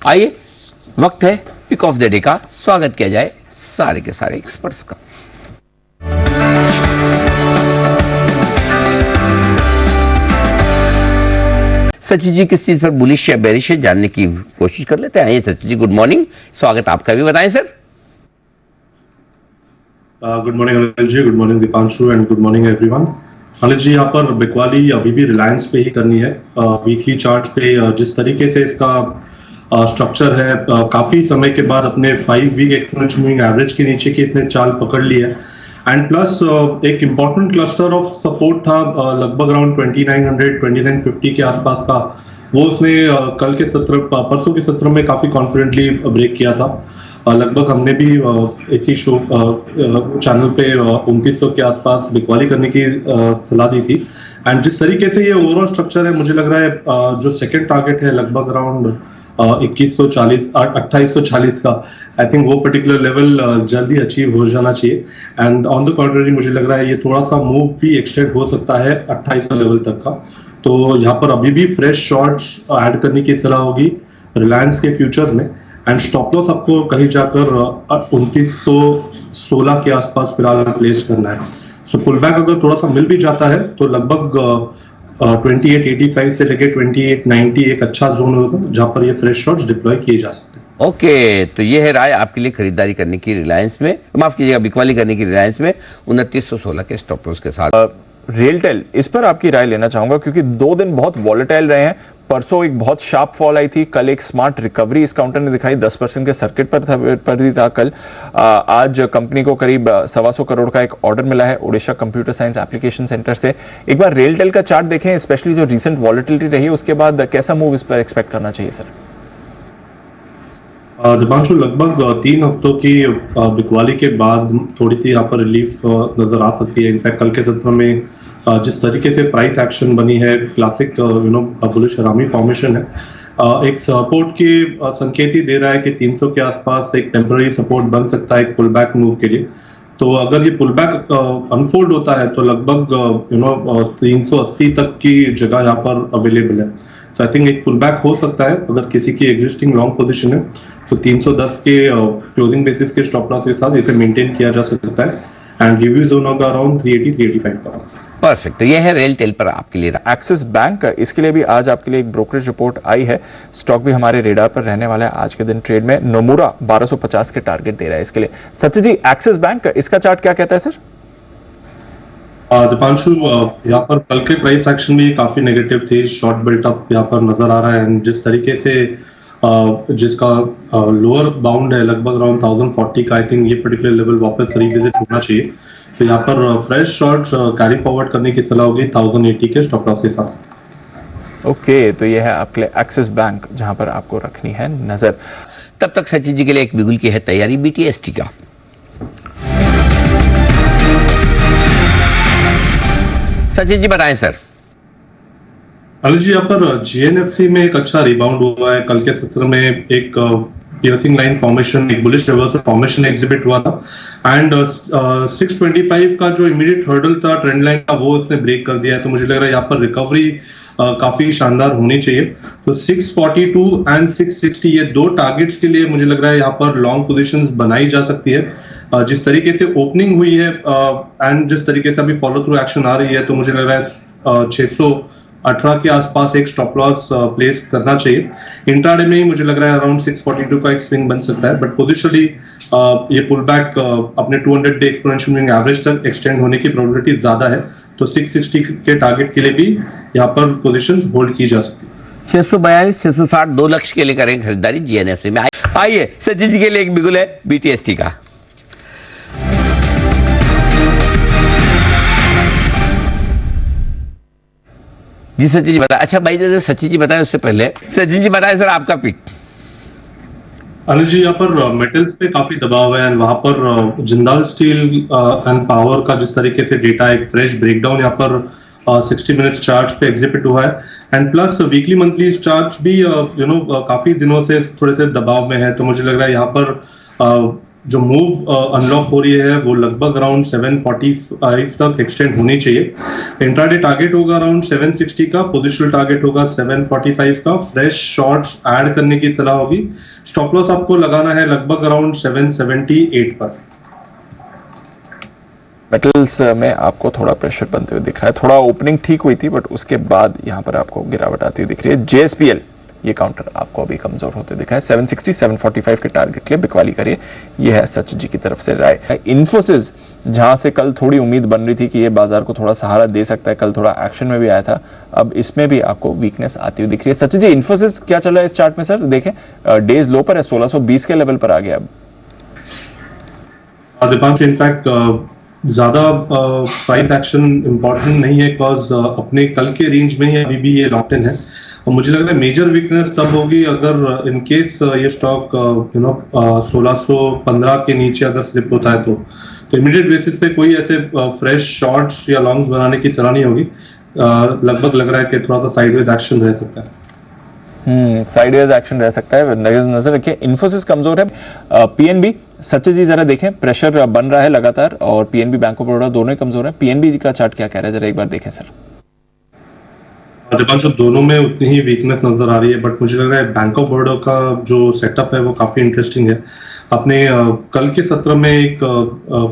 आइए वक्त है पिक ऑफ द डे का, स्वागत किया जाए सारे के सारे एक्सपर्ट्स का। सचिन जी किस चीज पर बुलिश या बेरिश है जानने की कोशिश कर लेते हैं। आइए सचिन जी, गुड मॉर्निंग, स्वागत आपका भी, बताएं sir. Good morning Anil ji, good morning Deepanshu and good morning everyone. Anil ji, यहाँ पर बिकवाली अभी भी रिलायंस पे ही करनी है। वीकली चार्ट पे जिस तरीके से इसका स्ट्रक्चर है, काफी समय के बाद अपने 5 वीक एक्सपोनेंशियल मूविंग एवरेज के नीचे की इसने चाल पकड़ ली है। एंड प्लस एक इम्पॉर्टेंट क्लस्टर ऑफ सपोर्ट था लगभग अराउंड 2900 2950 के आसपास का, वो उसने कल के सत्र परसों के सत्र में काफी कॉन्फिडेंटली ब्रेक किया था। लगभग हमने भी इसी शो चैनल पे 2900 के आसपास बिकवाली करने की सलाह दी थी। एंड जिस तरीके से ये ओवरऑल स्ट्रक्चर है, मुझे लग रहा है जो सेकंड टारगेट है लगभग अराउंड 2140 2840 का, आई थिंक वो पर्टिकुलर लेवल जल्दी अचीव हो जाना चाहिए। एंड ऑन द कॉन्ट्ररी मुझे लग रहा है ये थोड़ा सा मूव भी एक्सटेंड हो सकता है 2800 लेवल तक का। तो यहाँ पर अभी भी फ्रेश शॉर्ट्स ऐड करने की सलाह होगी रिलायंस के फ्यूचर्स में। एंड स्टॉप लॉस आपको कहीं जाकर 2916 के आसपास फिलहाल प्लेस करना है। सो पुल बैक अगर थोड़ा सा मिल भी जाता है तो लगभग 2885 से लेके 2890 एक अच्छा जोन होगा जहां पर ये फ्रेश शॉट्स डिप्लॉय किए जा सकते हैं। ओके, तो ये है राय आपके लिए खरीदारी करने की रिलायंस में, माफ कीजिएगा बिकवाली करने की रिलायंस में 2916 के स्टॉप लॉस के साथ। रेलटेल, इस पर आपकी राय लेना चाहूंगा क्योंकि 2 दिन बहुत वॉलेटाइल रहे हैं। परसों एक बहुत शार्प फॉल आई थी, कल एक स्मार्ट रिकवरी इस काउंटर ने दिखाई, 10% के सर्किट पर ही था कल। आज कंपनी को करीब 125 करोड़ का एक ऑर्डर मिला है Orissa computer science application centre से। एक बार रेलटेल का चार्ट देखें, स्पेशली जो रिसेंट वॉलेटिलिटी रही है उसके बाद कैसा मूव इस पर एक्सपेक्ट करना चाहिए सर? दीपांशु, लगभग 3 हफ्तों की बिकवाली के बाद थोड़ी सी यहाँ पर रिलीफ नजर आ सकती है। इनफैक्ट कल के सत्र में जिस तरीके से प्राइस एक्शन बनी है, क्लासिक बुलिश हरामी फॉर्मेशन है, एक सपोर्ट के संकेत ही दे रहा है कि 300 के आसपास एक टेम्पररी सपोर्ट बन सकता है एक पुल बैक मूव के लिए। तो अगर ये पुल बैक अनफोल्ड होता है तो लगभग 380 तक की जगह यहाँ पर अवेलेबल है। तो आई थिंक एक पुल बैक हो सकता है अगर किसी की एग्जिस्टिंग लॉन्ग पोजीशन है तो 310 के क्लोजिंग बेसिस के स्टॉप लॉस के साथ इसे मेंटेन किया जा सकता है। एंड रिव्यू जोन होगा अराउंड 380 385 का। परफेक्ट, तो ये है रेलटेल पर आपके लिए। एक्सिस बैंक, इसके लिए भी आज आपके लिए एक ब्रोकरेज रिपोर्ट आई है। स्टॉक भी हमारे रेडार पर रहने वाला है आज के दिन ट्रेड में। नोमुरा 1250 के टारगेट दे रहा है इसके लिए। सचिन जी, एक्सिस बैंक इसका चार्ट क्या कहता है सर? दीपांशु, यहाँ पर कल के प्राइस एक्शन भी काफी नेगेटिव थे, शॉर्ट बिल्टअप यहाँ पर नजर आ रहा है। जिस तरीके से जिसका लोअर बाउंड है लगभग अराउंड 1040 का, आई थिंक ये पर्टिकुलर लेवल वापस रिविजिट होना चाहिए। तो यहाँ पर फ्रेश शॉर्ट्स कैरी फॉरवर्ड करने की सलाह होगी 1080 के स्टॉप लॉस के साथ। ओके, तो ये है आपके लिए एक्सिस बैंक जहां पर आपको रखनी है नजर। तब तक सचिन जी के लिए एक बिगुल की है तैयारी BTST का। सचिन जी बताएं सर। अनिल जी, यहाँ पर GNFC में एक अच्छा रिबाउंड हुआ है। कल के सत्र में एक पियर्सिंग लाइन फॉर्मेशन, एक बुलिश रिवर्सल फॉर्मेशन एग्जिबिट हुआ था। एंड 625 का जो इमीडिएट हर्डल था ट्रेंड लाइन का, वो उसने ब्रेक कर दिया है। तो मुझे लग रहा है यहाँ पर रिकवरी काफी शानदार होनी चाहिए। तो 642 एंड 660 ये 2 टारगेट्स के लिए मुझे लग रहा है यहाँ पर लॉन्ग पोजीशंस बनाई जा सकती है। जिस तरीके से ओपनिंग हुई है एंड जिस तरीके से अभी फॉलो थ्रू एक्शन आ रही है, तो मुझे लग रहा है 618 के आसपास एक स्टॉप लॉस प्लेस करना चाहिए। इंट्राडे में ही मुझे लग रहा है अराउंड 642 का एक स्विंग बन सकता है, बट पोजिशनली ये पुल बैक अपने 200 डे एक्सपोनेंशियल मूविंग एवरेज तक एक्सटेंड होने की प्रोबेबिलिटी ज्यादा है। तो 660 के टारगेट के लिए भी यहाँ पर पोजीशंस होल्ड की जा सकती है। 642 660 2 लक्ष्य के लिए करेंगे खरीदारी GNFC में। आइए सचिन जी के लिए एक बिगुल है BTST का। जी सचिन जी बताए। अच्छा भाई, जैसे सचिन जी बताए उससे पहले सचिन जी बताए सर आपका पिक। अनिल जी, यहाँ पर मेटल्स पे काफी दबाव है। वहां पर जिंदाल स्टील एंड पावर का जिस तरीके से डेटा, एक फ्रेश ब्रेकडाउन यहाँ पर 60 मिनट्स चार्ट पे एग्जिबिट हुआ है। And plus weekly monthly chart भी काफी दिनों से थोड़े से दबाव में है। तो मुझे लग रहा है यहाँ पर जो मूव अनलॉक हो रही है वो लगभग अराउंड 745 तक एक्सटेंड होनी चाहिए। इंट्राडे टारगेट होगा अराउंड 760 का, पोजिशनल टारगेट होगा 745 का। फ्रेश शॉर्ट्स ऐड करने की सलाह होगी। स्टॉप लॉस आपको लगाना है लगभग अराउंड 778 पर। मेटल्स में आपको थोड़ा प्रेशर बनते हुए दिख रहा है, थोड़ा ओपनिंग ठीक हुई थी बट उसके बाद यहाँ पर आपको गिरावट आती हुई दिख रही है। JSPL ये काउंटर आपको अभी कमजोर होते दिखा है। 760 745 के टारगेट के लिए बिकवाली करिए, ये है सच जी की तरफ से राय। इन्फोसिस जहां से कल थोड़ी उम्मीद बन रही थी कि ये बाजार को थोड़ा सहारा दे सकता है, कल थोड़ा एक्शन में भी आया था, अब इसमें भी आपको वीकनेस आती हुई दिख रही है। सच जी, इन्फोसिस क्या चल रहा है इस चार्ट में सर? देखें डेज लो पर है, 1620 के लेवल पर आ गया अब। दीपांशु, इनफैक्ट ज्यादा प्राइस एक्शन इंपॉर्टेंट नहीं है, बिकॉज अपने कल के रेंज में ही अभी भी ये लॉक्ड इन है। और मुझे लग रहा है मेजर वीकनेस तब होगी अगर इन केस ये स्टॉक 1615 के नीचे अगर स्लिप होता है तो इमीडिएट बेसिस पे कोई ऐसे फ्रेश शॉर्ट्स या लॉन्ग्स बनाने की सलाह नहीं होगी। लगभग लग रहा है कि थोड़ा सा साइडवेज एक्शन रह सकता है। साइडवेज एक्शन रह सकता है, नजर रखिए। इन्फोसिस कमजोर है। PNB, सच्चे जी जरा देखें, प्रेशर बन रहा है लगातार, और PNB बैंक ऑफ बड़ौदा दोनों ही कमजोर है। PNB का चार्ट क्या कह रहा है, जरा एक बार देखें सर। दीपांशु, दोनों में उतनी ही वीकनेस नजर आ रही है, बट मुझे लग रहा है बैंक ऑफ बड़ौदा का जो सेटअप है वो काफी इंटरेस्टिंग है। अपने कल के सत्र में एक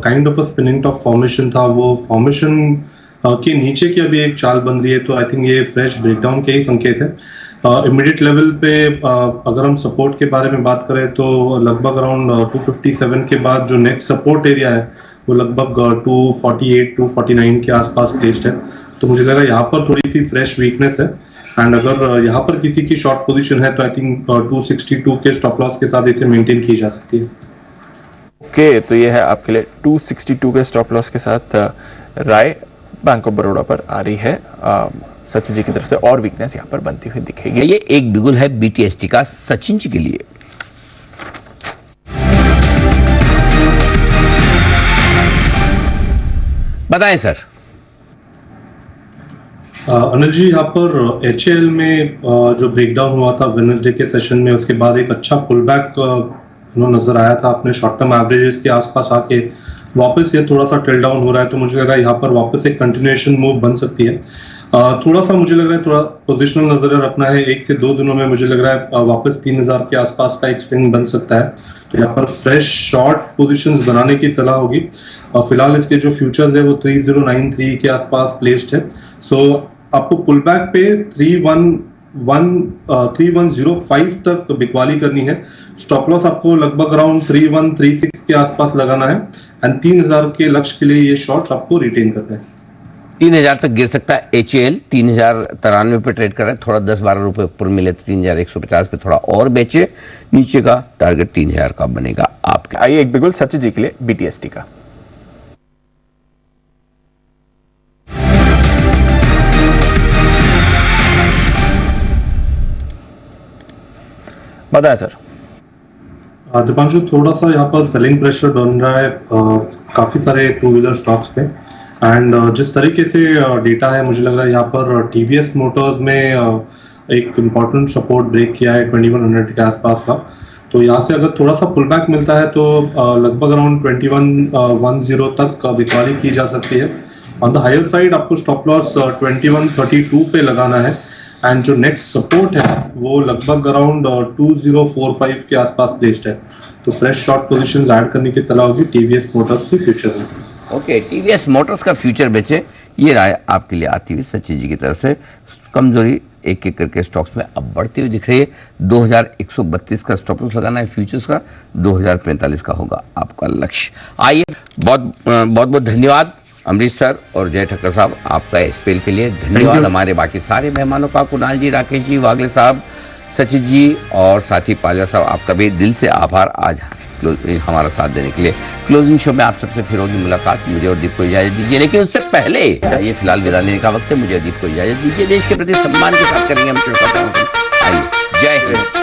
kind of a spinning top formation था, वो फॉर्मेशन के नीचे की अभी एक चाल बन रही है, तो आई थिंक ये फ्रेश ब्रेकडाउन के ही संकेत है। इमीडिएट लेवल पे अगर हम सपोर्ट के बारे में बात करें तो लगभग अराउंड 257 के बाद जो नेक्स्ट सपोर्ट एरिया है वो लगभग 248 249 के आसपास प्लेस्ड है। तो मुझे लगा यहाँ पर थोड़ी सी फ्रेश वीकनेस है, एंड अगर यहाँ पर किसी की शॉर्ट पोजीशन है तो आई थिंक 262 के स्टॉप लॉस के साथ इसे मेंटेन की जा सकती है। ओके, तो ये है आपके लिए 262 के स्टॉप लॉस के साथ राय बैंक ऑफ बड़ौदा पर आ रही है सचिन जी की तरफ से, और वीकनेस यहाँ पर बनती हुई दिखेगी। ये एक बिगुल है BTST का सचिन जी के लिए। बताएं सर। अनिल जी, यहाँ पर HAL में जो ब्रेकडाउन हुआ था वेडनेसडे के सेशन में, उसके बाद एक अच्छा पुल बैक नजर आया था। अपने शॉर्ट टर्म एवरेजेस के आसपास आके वापस ये थोड़ा सा टेल डाउन हो रहा है, तो मुझे लग रहा है यहाँ पर वापस एक कंटिन्यूएशन मूव बन सकती है। थोड़ा सा मुझे लग रहा है थोड़ा पोजिशनल नजर रखना है। 1 से 2 दिनों में मुझे लग रहा है वापस 3000 के आसपास का एक स्विंग बन सकता है, तो यहाँ पर फ्रेश शॉर्ट पोजीशंस बनाने की सलाह होगी। फिलहाल इसके जो फ्यूचर्स है वो 3093 के आसपास प्लेस्ड है, सो आपको पुल बैक पे 3105 तक बिकवाली करनी है। स्टॉप लॉस आपको लगभग अराउंड 3136 के आसपास लगाना है, एंड 3000 के लक्ष्य के लिए ये शॉर्ट्स आपको रिटेन करना है। 3000 तक गिर सकता है। HAL 3093 पे ट्रेड कर रहा है, थोड़ा 10-12 रुपए ऊपर मिले तो 3150 पे थोड़ा और बेचे। नीचे का टारगेट 3000 का बनेगा आपके। आइए एक बिगुल सचिन जी के लिए BTST का। बताएं सर। दीपांशु, थोड़ा सा यहाँ पर सेलिंग प्रेशर बन रहा है काफी सारे 2 व्हीलर स्टॉक्स पे, एंड जिस तरीके से डेटा है मुझे लग रहा है यहाँ पर TVS मोटर्स में एक इम्पॉर्टेंट सपोर्ट ब्रेक किया है 2100 के आसपास का, तो यहाँ से अगर थोड़ा सा पुल बैक मिलता है तो लगभग अराउंड 2110 तक बिकवाली की जा सकती है। ऑन द हायर साइड आपको स्टॉप लॉस 2132 पे लगाना है, एंड जो नेक्स्ट सपोर्ट है वो लगभग अराउंड 2045 के आसपास प्लेस्ड है, तो फ्रेश शॉर्ट पोजीशंस ऐड करने की सलाह होगी TVS मोटर्स के फ्यूचर में। ओके, TVS मोटर्स का फ्यूचर बेचे, ये राय आपके लिए आती हुई सचिन जी की तरफ से। कमजोरी एक एक करके स्टॉक्स में अब बढ़ती हुई दिख रही है। 2132 का स्टॉप लॉस लगाना है फ्यूचर्स का, 2045 का होगा आपका लक्ष्य। आइए, बहुत बहुत धन्यवाद अमरीश सर और जय ठक्कर साहब, आपका SPL के लिए धन्यवाद। हमारे बाकी सारे मेहमानों का, कुणाल जी, राकेश जी, वागले साहब, सचिन जी और साथी पालिया साहब, आपका भी दिल से आभार आज हमारा साथ देने के लिए। क्लोजिंग शो में आप सबसे फिर होगी मुलाकात। मुझे और दीप को इजाजत दीजिए, लेकिन उससे पहले ये फिलहाल विदा लेने का वक्त है। मुझे और दीप को इजाजत दीजिए, देश के प्रति सम्मान के साथ करेंगे हम। आइए, जय हिंद।